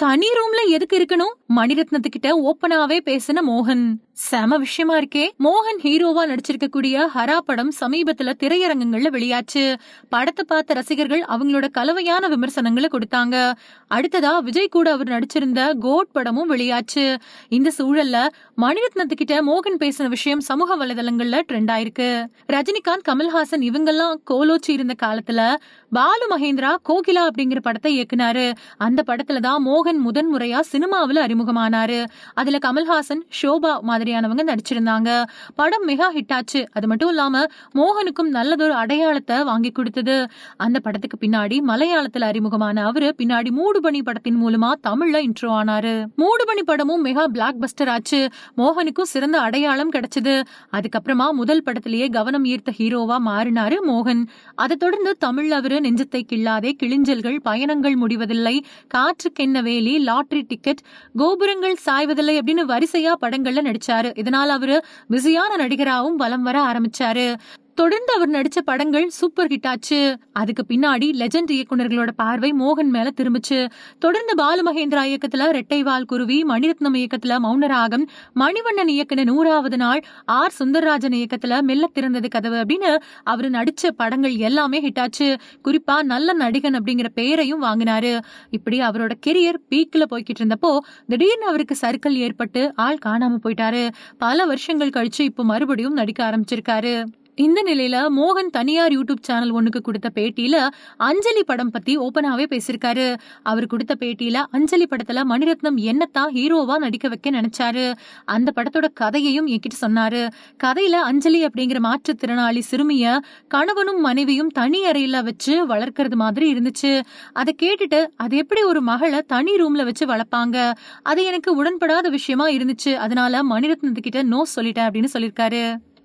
தனி ரூம்ல எதுக்கு இருக்கணும்? மணிரத்னத்துக்கிட்ட ஓப்பனாவே பேசின மோகன். செம விஷயமா இருக்கே. மோகன் ஹீரோவா நடிச்சிருக்க கூடிய ஹரா படம் சமீபத்துல திரையரங்கங்கள்ல வெளியாச்சு. படத்தை பார்த்த ரசிகர்கள் அவங்களோட கலவையான விமர்சனங்களை கொடுத்தாங்க. அடுத்ததா விஜய் கூட அவர் நடிச்சிருந்த கோட் படமும் வெளியாச்சு. இந்த சூழல்ல மணிரத்னத்துக்கிட்ட மோகன் பேசின விஷயம் சமூக வலைதளங்கள்ல ட்ரெண்ட் ஆயிருக்கு. ரஜினிகாந்த், கமல்ஹாசன் இவங்கெல்லாம் கோலோச்சி இருந்த காலத்துல பாலு மகேந்திரா கோகிலா அப்படிங்கிற படத்தை இயக்குனாரு. அந்த படத்துலதான் மோகன் முதன் முறையா சினிமாவில அறிமுகமானாரு. அதுல கமல்ஹாசன், ஷோபா மாதிரியானவங்க நடிச்சிருந்தாங்க. படம் மெகா ஹிட் ஆச்சு. அது மட்டும் இல்லாம மோகனுக்கும் நல்லதொரு அடையாளத்தை வாங்கி கொடுத்தது. அந்த படத்துக்கு பின்னாடி மலையாளத்துல அறிமுகமான அவரு பின்னாடி மூடுபனி படத்தின் மூலமா தமிழ்ல இன்ட்ரோ ஆனாரு. மூடுபனி படமும் மெகா பிளாக் பஸ்டர் ஆச்சு. மோகனுக்கும் சிறந்த அடையாளம் கிடைச்சது. அதுக்கப்புறமா முதல் படத்திலேயே கவனம் ஈர்த்த ஹீரோவா மாறினாரு மோகன். அதை தொடர்ந்து தமிழ்ல அவரு நெஞ்சத்தை கிள்ளாதே, கிளிஞ்சல்கள், பயணங்கள் முடிவதில்லை, காற்றுக்கென்ன வேலி, லாட்டரி டிக்கெட், கோபுரங்கள் சாய்வதில்லை அப்படின்னு வரிசையா படங்கள்ல நடிச்சாரு. இதனால அவரு பிஸியான நடிகராகவும் வலம் வர ஆரம்பிச்சாரு. தொடர்ந்து அவர் நடிச்ச படங்கள் சூப்பர் ஹிட் ஆச்சு. அதுக்கு பின்னாடி லெஜண்ட் இயக்குனர்களோட பார்வை மோகன் மேல திரும்பிச்சு. தொடர்ந்து பாலு மகேந்திரா இயக்கத்துல ரெட்டைவால் குருவி, மணிரத்னம் இயக்கத்துல மௌனராகம், மணிவண்ணன் இயக்குன 100வது நாள், ஆர் சுந்தரராஜன் இயக்கத்துல மெல்ல திறந்தது கதவு அப்படின்னு அவரு நடிச்ச படங்கள் எல்லாமே ஹிட் ஆச்சு. குறிப்பா நல்ல நடிகன் அப்படிங்கிற பெயரையும் வாங்கினாரு. இப்படி அவரோட கெரியர் பீக்ல போய்கிட்டு இருந்தப்போ திடீர்னு அவருக்கு சர்க்கிள் ஏற்பட்டு ஆள் காணாம போயிட்டாரு. பல வருஷங்கள் கழிச்சு இப்ப மறுபடியும் நடிக்க ஆரம்பிச்சிருக்காரு. இந்த நிலையில மோகன் தனியார் யூடியூப் சேனல் ஒண்ணுக்கு கொடுத்த பேட்டியில அஞ்சலி படம் பத்தி ஓபனாவே பேசிருக்காரு. அவர் கொடுத்த பேட்டியில அஞ்சலி படத்துல மணிரத்னம் என்னத்தான் ஹீரோவா நடிக்க வைக்க நினைச்சாரு, அந்த படத்தோட கதையையும் என்கிட்ட சொன்னாரு. கதையில அஞ்சலி அப்படிங்கிற மாற்றுத்திறனாளி சிறுமிய கணவனும் மனைவியும் தனி அறையில வச்சு வளர்க்கறது மாதிரி இருந்துச்சு. அதை கேட்டுட்டு அது எப்படி ஒரு மகளை தனி ரூம்ல வச்சு வளர்ப்பாங்க, அது எனக்கு உடன்படாத விஷயமா இருந்துச்சு. அதனால மணிரத்னத்துக்கிட்ட நோ சொல்லிட்டேன் அப்படின்னு சொல்லியிருக்காரு.